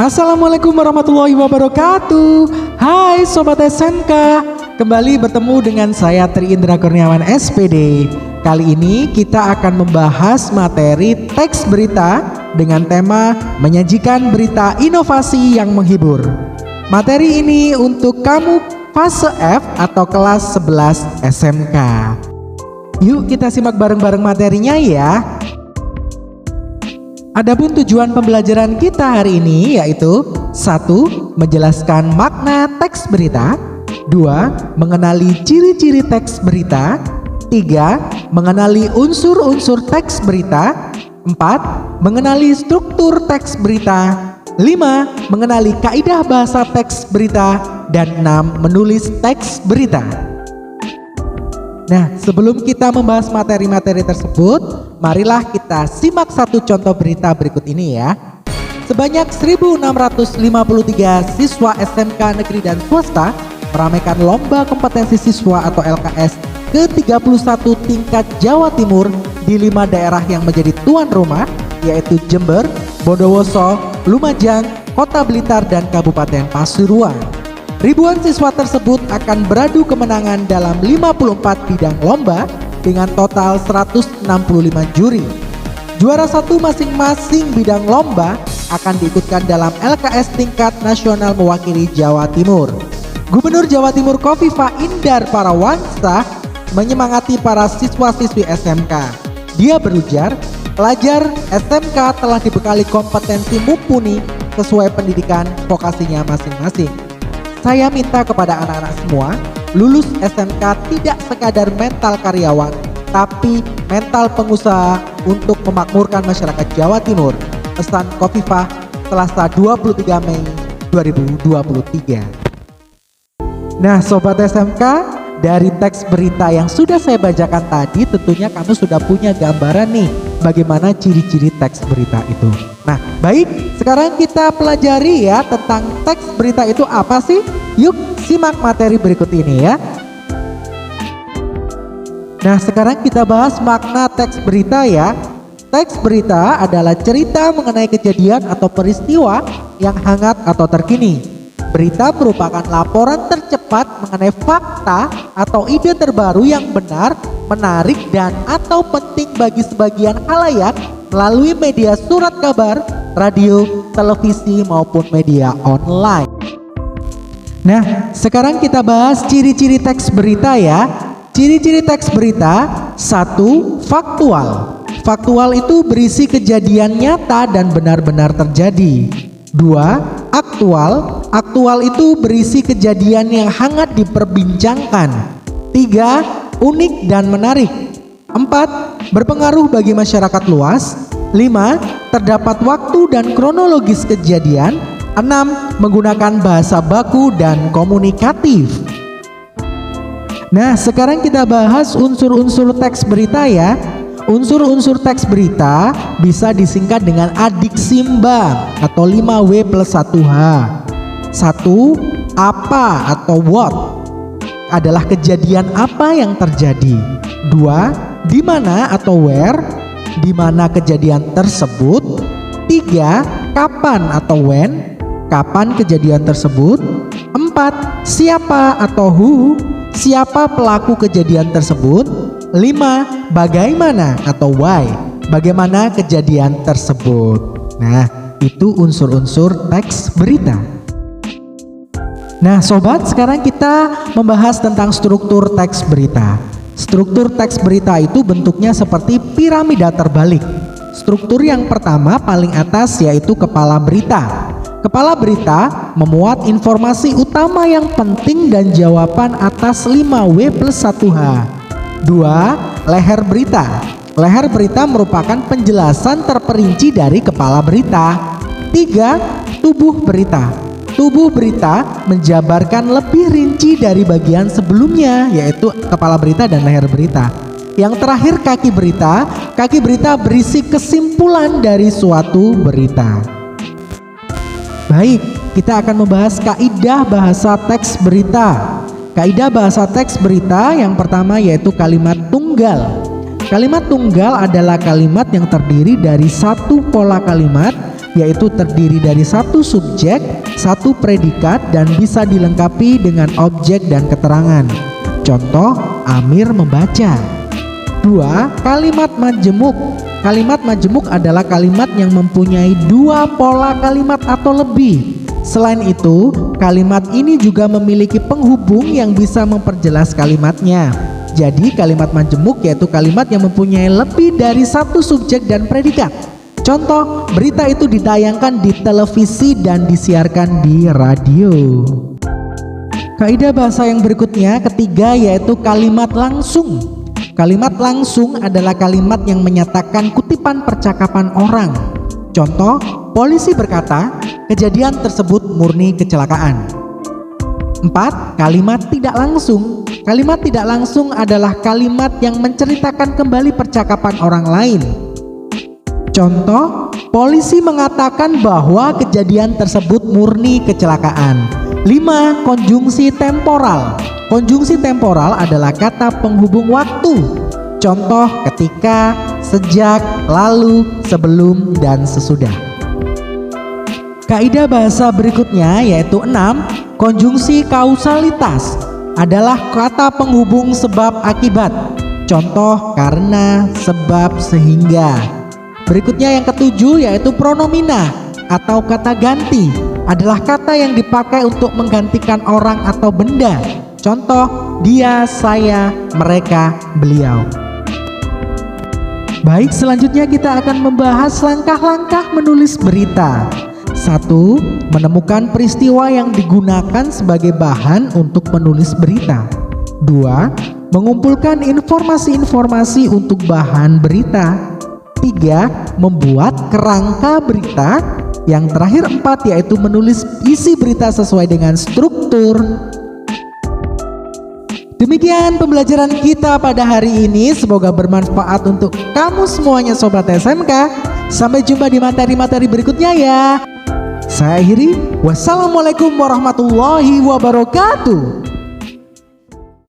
Assalamualaikum warahmatullahi wabarakatuh. Hai Sobat SMK, kembali bertemu dengan saya Tri Indra Kurniawan SPD. Kali ini kita akan membahas materi teks berita dengan tema menyajikan berita inovasi yang menghibur. Materi ini untuk kamu fase F atau kelas 11 SMK. Yuk kita simak bareng-bareng materinya ya. Adapun tujuan pembelajaran kita hari ini yaitu 1. Menjelaskan makna teks berita. 2. Mengenali ciri-ciri teks berita. 3. Mengenali unsur-unsur teks berita. 4. Mengenali struktur teks berita. 5. Mengenali kaidah bahasa teks berita. Dan 6. Menulis teks berita. Nah, sebelum kita membahas materi-materi tersebut, marilah kita simak satu contoh berita berikut ini ya. Sebanyak 1.653 siswa SMK negeri dan swasta meramaikan lomba kompetensi siswa atau LKS ke-31 tingkat Jawa Timur di 5 daerah yang menjadi tuan rumah, yaitu Jember, Bondowoso, Lumajang, Kota Blitar, dan Kabupaten Pasuruan. Ribuan siswa tersebut akan beradu kemenangan dalam 54 bidang lomba dengan total 165 juri. Juara satu masing-masing bidang lomba akan diikutkan dalam LKS tingkat nasional mewakili Jawa Timur. Gubernur Jawa Timur Khofifah Indar Parawansa menyemangati para siswa-siswi SMK. Dia berujar, pelajar SMK telah dibekali kompetensi mumpuni sesuai pendidikan vokasinya masing-masing. Saya minta kepada anak-anak semua, lulus SMK tidak sekadar mental karyawan, tapi mental pengusaha untuk memakmurkan masyarakat Jawa Timur. Pesan Khofifah, Selasa 23 Mei 2023. Nah Sobat SMK, dari teks berita yang sudah saya bacakan tadi tentunya kamu sudah punya gambaran nih bagaimana ciri-ciri teks berita itu. Nah baik, sekarang kita pelajari ya tentang teks berita itu apa sih. Yuk simak materi berikut ini ya. Nah sekarang kita bahas makna teks berita ya. Teks berita adalah cerita mengenai kejadian atau peristiwa yang hangat atau terkini. Berita merupakan laporan tercepat mengenai fakta atau ide terbaru yang benar, menarik, dan atau penting bagi sebagian khalayak melalui media surat kabar, radio, televisi, maupun media online. Nah, sekarang kita bahas ciri-ciri teks berita ya. Ciri-ciri teks berita. 1. Faktual. Faktual itu berisi kejadian nyata dan benar-benar terjadi. 2. Aktual. Aktual itu berisi kejadian yang hangat diperbincangkan. 3. Unik dan menarik. 4. Berpengaruh bagi masyarakat luas. 5. Terdapat waktu dan kronologis kejadian. 6. Menggunakan bahasa baku dan komunikatif. Nah sekarang kita bahas unsur-unsur teks berita ya. Unsur-unsur teks berita bisa disingkat dengan adiksimbang atau 5W+1H. 1. Apa atau what adalah kejadian apa yang terjadi. 2. Di mana atau where, di mana kejadian tersebut. 3. Kapan atau when, kapan kejadian tersebut. 4. Siapa atau who, siapa pelaku kejadian tersebut. 5. Bagaimana atau why, bagaimana kejadian tersebut. Nah itu unsur-unsur teks berita. Nah sobat, sekarang kita membahas tentang struktur teks berita. Struktur teks berita itu bentuknya seperti piramida terbalik. Struktur yang pertama paling atas yaitu kepala berita. Kepala berita memuat informasi utama yang penting dan jawaban atas 5W+1H. 2. Leher berita. Leher berita merupakan penjelasan terperinci dari kepala berita. 3. Tubuh berita. Tubuh berita menjabarkan lebih rinci dari bagian sebelumnya yaitu kepala berita dan leher berita. Yang terakhir kaki berita. Kaki berita berisi kesimpulan dari suatu berita. Baik, kita akan membahas kaidah bahasa teks berita. Kaidah bahasa teks berita yang pertama yaitu kalimat tunggal. Kalimat tunggal adalah kalimat yang terdiri dari satu pola kalimat yaitu terdiri dari satu subjek, satu predikat, dan bisa dilengkapi dengan objek dan keterangan. Contoh, Amir membaca. 2. Kalimat majemuk. Kalimat majemuk adalah kalimat yang mempunyai dua pola kalimat atau lebih. Selain itu, kalimat ini juga memiliki penghubung yang bisa memperjelas kalimatnya. Jadi kalimat majemuk yaitu kalimat yang mempunyai lebih dari satu subjek dan predikat. Contoh, berita itu ditayangkan di televisi dan disiarkan di radio. Kaidah bahasa yang berikutnya, ketiga, yaitu kalimat langsung. Kalimat langsung adalah kalimat yang menyatakan kutipan percakapan orang. Contoh, polisi berkata, kejadian tersebut murni kecelakaan. 4. Kalimat tidak langsung. Kalimat tidak langsung adalah kalimat yang menceritakan kembali percakapan orang lain. Contoh, polisi mengatakan bahwa kejadian tersebut murni kecelakaan. 5. Konjungsi temporal. Konjungsi temporal adalah kata penghubung waktu. Contoh, ketika, sejak, lalu, sebelum, dan sesudah. Kaidah bahasa berikutnya yaitu 6. Konjungsi kausalitas adalah kata penghubung sebab akibat. Contoh, karena, sebab, sehingga. Berikutnya yang ketujuh yaitu pronomina atau kata ganti, adalah kata yang dipakai untuk menggantikan orang atau benda. Contoh, dia, saya, mereka, beliau. Baik, selanjutnya kita akan membahas langkah-langkah menulis berita. 1. Menemukan peristiwa yang digunakan sebagai bahan untuk menulis berita. 2. Mengumpulkan informasi-informasi untuk bahan berita. 3. Membuat kerangka berita. Yang terakhir 4, yaitu menulis isi berita sesuai dengan struktur. Demikian pembelajaran kita pada hari ini, semoga bermanfaat untuk kamu semuanya Sobat SMK. Sampai jumpa di materi-materi berikutnya ya. Saya akhiri, wassalamualaikum warahmatullahi wabarakatuh.